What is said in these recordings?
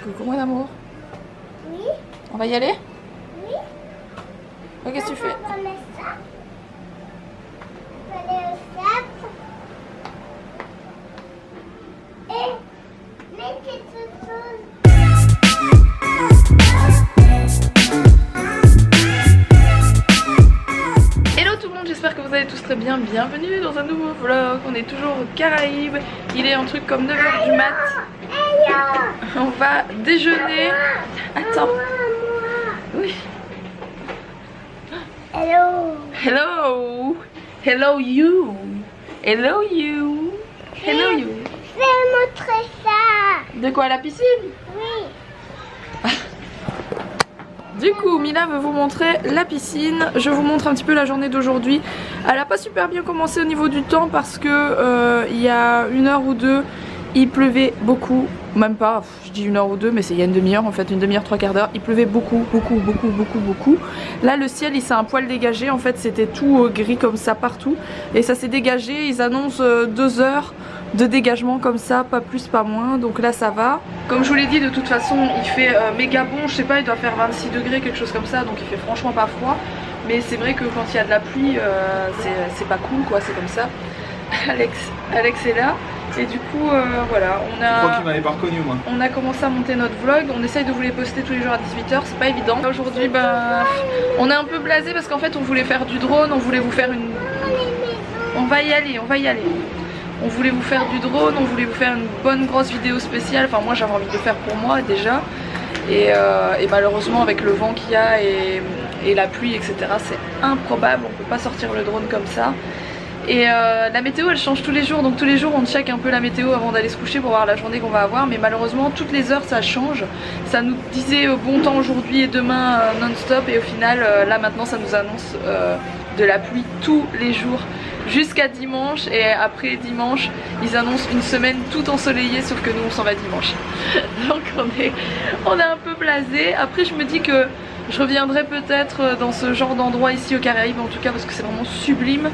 Coucou mon amour. Oui. On va y aller? Oui. Oh, qu'est-ce que tu fais? Hello tout le monde, j'espère que vous allez tous très bien. Bienvenue dans un nouveau vlog. On est toujours aux Caraïbes. Il est un truc comme 9h du mat. On va déjeuner. Attends. Oui. Hello. Hello. Hello you. Hello you. Hello you. Je vais montrer ça. De quoi, la piscine? Oui. Du coup, Mila veut vous montrer la piscine. Je vous montre un petit peu la journée d'aujourd'hui. Elle a pas super bien commencé au niveau du temps parce que il y a 1 heure ou 2, il pleuvait beaucoup. Même pas, je dis 1 heure ou 2, mais c'est il y a une demi-heure en fait, une demi-heure, 3/4 d'heure. Il pleuvait beaucoup. Là, le ciel, il s'est un poil dégagé. En fait, c'était tout gris comme ça partout. Et ça s'est dégagé. Ils annoncent 2 heures de dégagement comme ça, pas plus, pas moins. Donc là, ça va. Comme je vous l'ai dit, de toute façon, il fait méga bon. Je sais pas, il doit faire 26 degrés, quelque chose comme ça. Donc il fait franchement pas froid. Mais c'est vrai que quand il y a de la pluie, c'est pas cool quoi, c'est comme ça. Alex est là. Et du coup, voilà, Je crois qu'il m'avait pas reconnu moi. on a commencé à monter notre vlog. On essaye de vous les poster tous les jours à 18h, c'est pas évident. Aujourd'hui, on est un peu blasé parce qu'en fait, on voulait faire du drone, on voulait vous faire une... On va y aller. On voulait vous faire du drone, on voulait vous faire une bonne grosse vidéo spéciale. Enfin, moi, j'avais envie de le faire pour moi déjà. Et malheureusement, avec le vent qu'il y a et la pluie, etc., c'est improbable. On peut pas sortir le drone comme ça. Et la météo elle change tous les jours, donc tous les jours on check un peu la météo avant d'aller se coucher pour voir la journée qu'on va avoir, mais malheureusement toutes les heures ça change. Ça nous disait bon temps aujourd'hui et demain non-stop, et au final là maintenant ça nous annonce de la pluie tous les jours jusqu'à dimanche, et après dimanche ils annoncent une semaine tout ensoleillée, sauf que nous on s'en va dimanche. Donc on est un peu blasé. Après je me dis que je reviendrai peut-être dans ce genre d'endroit ici aux Caraïbes en tout cas, parce que c'est vraiment sublime.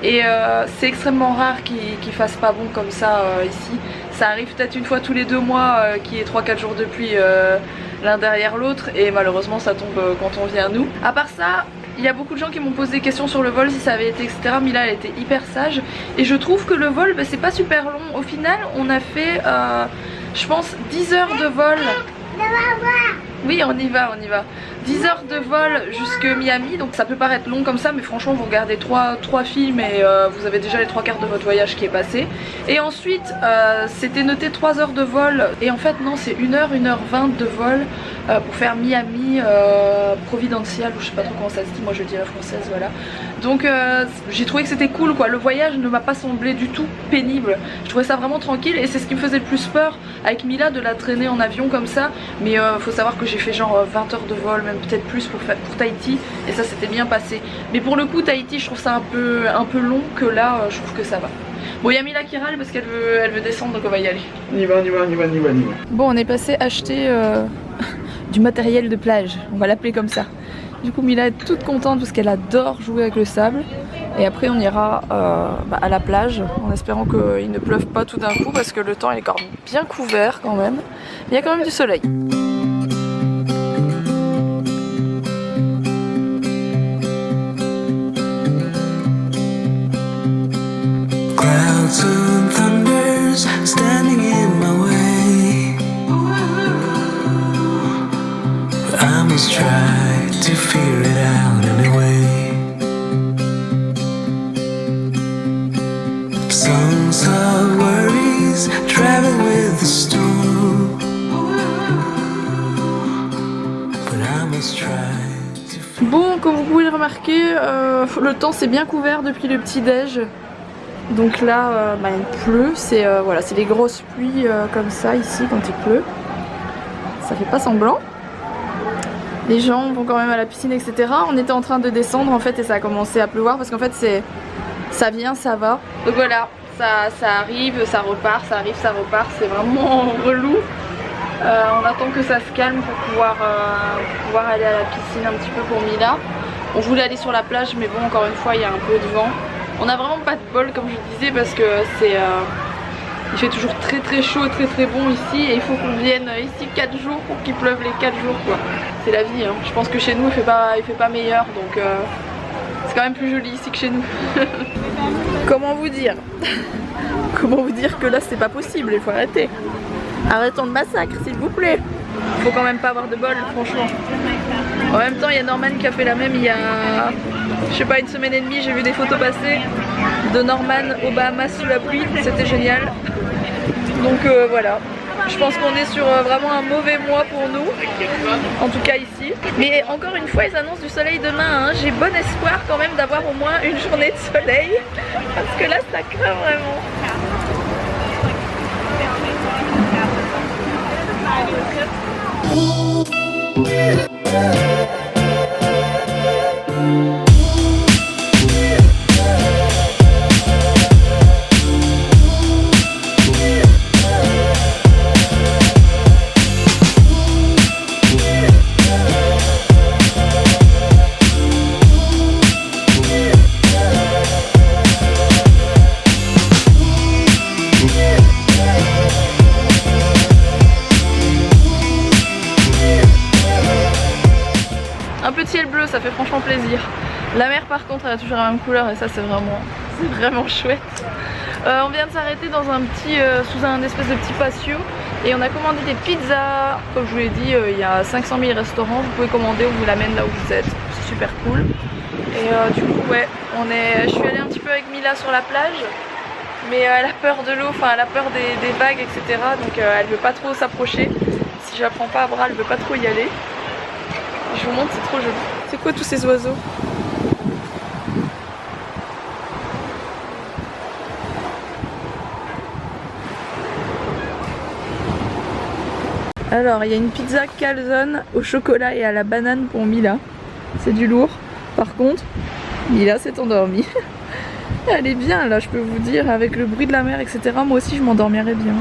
Et c'est extrêmement rare qu'il fasse pas bon comme ça ici. Ça arrive peut-être une fois tous les 2 mois qu'il y ait 3-4 jours de pluie l'un derrière l'autre, et malheureusement ça tombe quand on vient nous. À part ça, il y a beaucoup de gens qui m'ont posé des questions sur le vol, si ça avait été etc. Mila elle était hyper sage, et je trouve que le vol c'est pas super long. Au final on a fait je pense 10 heures de vol. Oui, on y va. 10 heures de vol jusque Miami, donc ça peut paraître long comme ça, mais franchement vous regardez 3 films et vous avez déjà les 3/4 de votre voyage qui est passé. Et ensuite c'était noté 3 heures de vol, et en fait non, c'est 1 heure, 1h20 de vol pour faire Miami Providencial, ou je sais pas trop comment ça se dit, moi je dirais française, voilà. Donc j'ai trouvé que c'était cool quoi. Le voyage ne m'a pas semblé du tout pénible, je trouvais ça vraiment tranquille, et c'est ce qui me faisait le plus peur avec Mila, de la traîner en avion comme ça. Mais faut savoir que j'ai fait genre 20 heures de vol, même peut-être plus pour Tahiti, et ça s'était bien passé. Mais pour le coup Tahiti je trouve ça un peu long, que là je trouve que ça va. Bon, il y a Mila qui râle parce qu'elle veut descendre, donc on va y aller. On y va. Bon, on est passé acheter du matériel de plage, on va l'appeler comme ça. Du coup Mila est toute contente parce qu'elle adore jouer avec le sable. Et après on ira à la plage, en espérant qu'il ne pleuve pas tout d'un coup, parce que le temps est quand même bien couvert quand même. Mais il y a quand même du soleil. Clouds and thunders standing in my way, but I must try to figure it out anyway. Songs of worries travel with the storm, but I must try. Bon, comme vous pouvez le remarquer, le temps c'est bien couvert depuis le petit déj. Donc là il pleut, c'est voilà, c'est des grosses pluies comme ça ici quand il pleut. Ça fait pas semblant. Les gens vont quand même à la piscine, etc. On était en train de descendre en fait, et ça a commencé à pleuvoir parce qu'en fait ça vient, ça va. Donc voilà, ça arrive, ça repart, ça arrive, ça repart. C'est vraiment relou. On attend que ça se calme pour pouvoir aller à la piscine un petit peu pour Mila. On voulait aller sur la plage, mais bon, encore une fois il y a un peu de vent. On a vraiment pas de bol comme je disais, parce que Il fait toujours très très chaud, très très bon ici et il faut qu'on vienne ici 4 jours pour qu'il pleuve les 4 jours quoi. C'est la vie hein. Je pense que chez nous il fait pas meilleur donc c'est quand même plus joli ici que chez nous. Comment vous dire Comment vous dire que là c'est pas possible, il faut arrêter. Arrêtons de massacre s'il vous plaît. Faut quand même pas avoir de bol franchement. En même temps il y a Norman qui a fait la même il y a je sais pas une semaine et demie, j'ai vu des photos passer de Norman aux Bahamas sous la pluie, c'était génial. Donc voilà, je pense qu'on est sur vraiment un mauvais mois pour nous, en tout cas ici. Mais encore une fois ils annoncent du soleil demain, hein. J'ai bon espoir quand même d'avoir au moins une journée de soleil, parce que là ça craint vraiment. Un peu de ciel bleu, ça fait franchement plaisir. La mer par contre elle a toujours la même couleur et ça c'est vraiment chouette. On vient de s'arrêter dans un petit, sous un espèce de petit patio et on a commandé des pizzas. Comme je vous l'ai dit, il y a 500 000 restaurants, vous pouvez commander, on vous l'amène là où vous êtes. C'est super cool. Et du coup ouais, je suis allée un petit peu avec Mila sur la plage. Mais elle a peur de l'eau, enfin elle a peur des vagues etc. Donc elle veut pas trop s'approcher. Si je la prends pas à bras elle veut pas trop y aller. Je vous montre, c'est trop joli. C'est quoi tous ces oiseaux? Alors, il y a une pizza calzone au chocolat et à la banane pour Mila. C'est du lourd. Par contre, Mila s'est endormie. Elle est bien là, je peux vous dire, avec le bruit de la mer, etc. Moi aussi, je m'endormirais bien.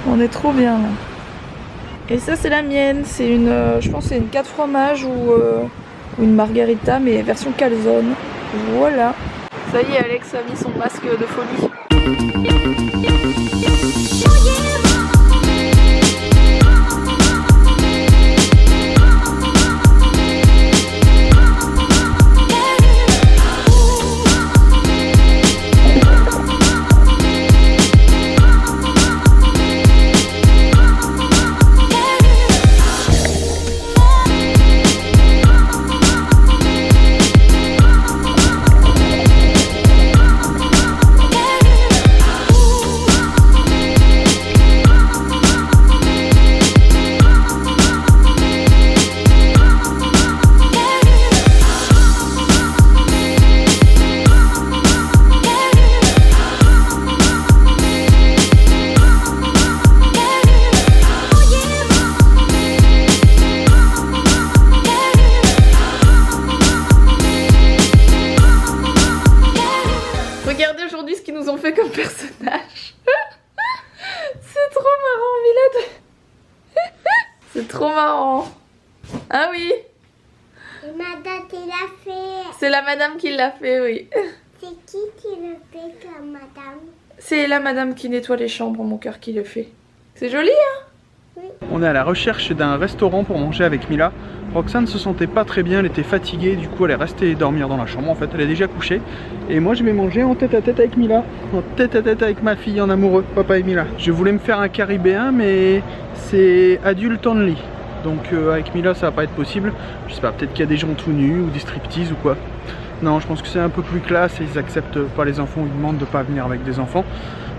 On est trop bien là. Et ça c'est la mienne, c'est une, je pense c'est une 4 fromages ou une margarita mais version calzone. Voilà. Ça y est, Alex a mis son masque de folie. Regardez aujourd'hui ce qu'ils nous ont fait comme personnage. C'est trop marrant, Milad. C'est trop marrant. Ah oui. Et madame qui l'a fait. C'est la madame qui l'a fait, oui. C'est qui le fait comme madame? C'est la madame qui nettoie les chambres, mon cœur qui le fait. C'est joli, hein? Oui. On est à la recherche d'un restaurant pour manger avec Mila. Roxane se sentait pas très bien, elle était fatiguée, du coup elle est restée dormir dans la chambre. En fait, elle est déjà couchée. Et moi je vais manger en tête à tête avec Mila. En tête à tête avec ma fille en amoureux, papa et Mila. Je voulais me faire un caribéen, mais c'est adulte only. Donc avec Mila ça va pas être possible. Je sais pas, peut-être qu'il y a des gens tout nus ou des striptease ou quoi. Non, je pense que c'est un peu plus classe et ils acceptent pas les enfants, ils demandent de pas venir avec des enfants.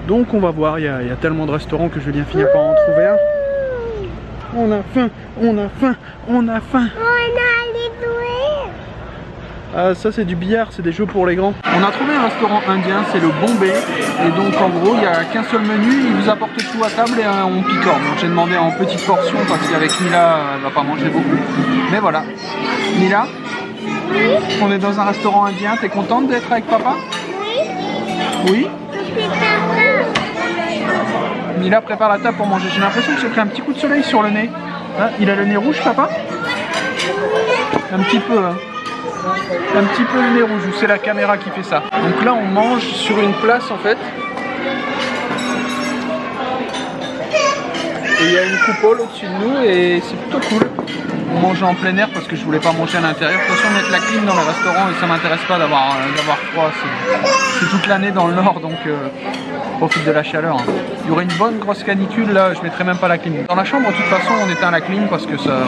Donc on va voir, il y a tellement de restaurants que je vais bien finir par en trouver un. On a faim, on a faim, on a faim. On a allé jouer. Ah, ça c'est du billard, c'est des jeux pour les grands. On a trouvé un restaurant indien, c'est le Bombay. Et donc en gros, il n'y a qu'un seul menu, il vous apporte tout à table et on picore. Donc j'ai demandé en petites portions parce qu'avec Mila, elle va pas manger beaucoup. Mais voilà. Mila, Oui. on est dans un restaurant indien, t'es contente d'être avec papa? Oui. Oui. C'est papa. Mila prépare la table pour manger. J'ai l'impression que j'ai pris un petit coup de soleil sur le nez. Hein, il a le nez rouge, papa? Un petit peu, hein. Un petit peu le nez rouge, ou c'est la caméra qui fait ça. Donc là, on mange sur une place, en fait. Et il y a une coupole au-dessus de nous et c'est plutôt cool. On mange en plein air parce que je voulais pas manger à l'intérieur. De toute façon, mettre la clim dans le restaurant et ça m'intéresse pas d'avoir froid. C'est toute l'année dans le nord, donc profite de la chaleur. Hein. Il y aurait une bonne grosse canicule là, je mettrais même pas la clim. Dans la chambre, de toute façon, on éteint la clim parce que ça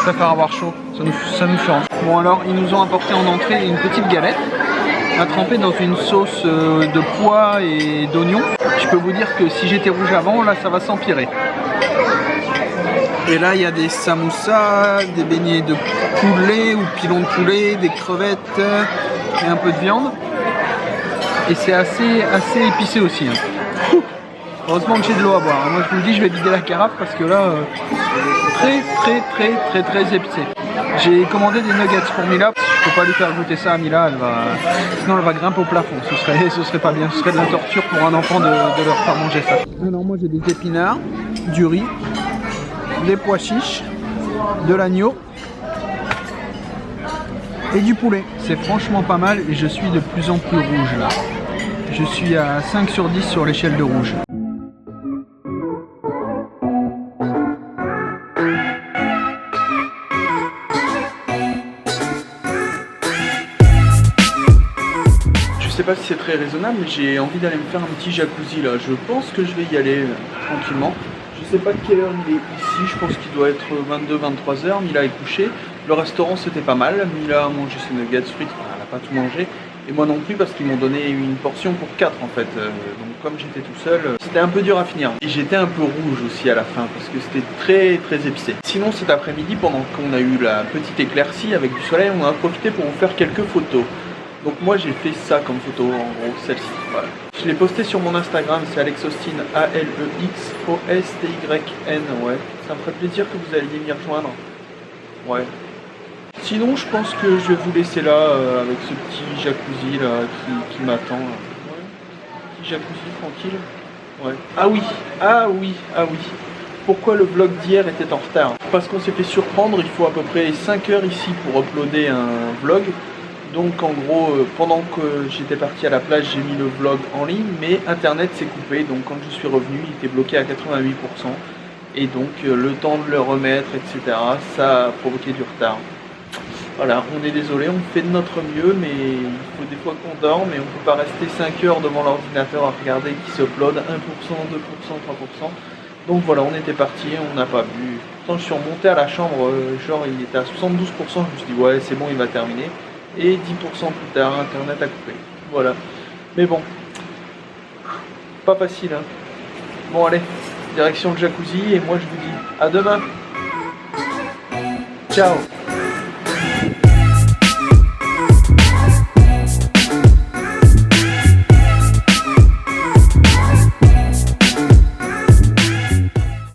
préfère avoir chaud. Ça nous change. Bon alors, ils nous ont apporté en entrée une petite galette à tremper dans une sauce de pois et d'oignons. Je peux vous dire que si j'étais rouge avant, là ça va s'empirer. Et là il y a des samoussas, des beignets de poulet ou pilons de poulet, des crevettes et un peu de viande. Et c'est assez épicé aussi. Hein. Heureusement que j'ai de l'eau à boire. Moi je vous le dis, je vais vider la carafe parce que là très épicé. J'ai commandé des nuggets pour Mila. Je peux pas lui faire goûter ça à Mila, sinon elle va grimper au plafond. Ce serait pas bien, ce serait de la torture pour un enfant de leur faire manger ça. Alors moi j'ai des épinards, du riz, des pois chiches, de l'agneau et du poulet. C'est franchement pas mal et je suis de plus en plus rouge là. Je suis à 5 sur 10 sur l'échelle de rouge. Je sais pas si c'est très raisonnable, mais j'ai envie d'aller me faire un petit jacuzzi là. Je pense que je vais y aller tranquillement. Je sais pas de quelle heure il est ici, je pense qu'il doit être 22-23 h. Mila est couchée. Le restaurant c'était pas mal. Mila a mangé ses nuggets frites, elle n'a pas tout mangé. Et moi non plus parce qu'ils m'ont donné une portion pour 4 en fait. Donc comme j'étais tout seul, c'était un peu dur à finir. Et j'étais un peu rouge aussi à la fin parce que c'était très épicé. Sinon cet après-midi, pendant qu'on a eu la petite éclaircie avec du soleil, on a profité pour vous faire quelques photos. Donc moi j'ai fait ça comme photo, en gros, celle-ci, voilà. Je l'ai posté sur mon Instagram, c'est Alex Austin, ALEXOSTYN, ouais. Ça me ferait plaisir que vous alliez m'y rejoindre. Ouais. Sinon je pense que je vais vous laisser là, avec ce petit jacuzzi là, qui m'attend. Ouais. Petit jacuzzi tranquille. Ouais. Ah oui. Pourquoi le vlog d'hier était en retard? Parce qu'on s'est fait surprendre, il faut à peu près 5 heures ici pour uploader un vlog. Donc en gros, pendant que j'étais parti à la plage, j'ai mis le vlog en ligne, mais internet s'est coupé, donc quand je suis revenu, il était bloqué à 88%. Et donc le temps de le remettre, etc., ça a provoqué du retard. Voilà, on est désolé, on fait de notre mieux, mais il faut des fois qu'on dorme et on ne peut pas rester 5 heures devant l'ordinateur à regarder qui s'upload, 1%, 2%, 3%. Donc voilà, on était parti, on n'a pas vu. Quand je suis remonté à la chambre, genre il était à 72%, je me suis dit ouais c'est bon, il va terminer. Et 10% plus tard, internet a coupé. Voilà. Mais bon, pas facile hein. Bon allez, direction le jacuzzi et moi je vous dis à demain. Ciao.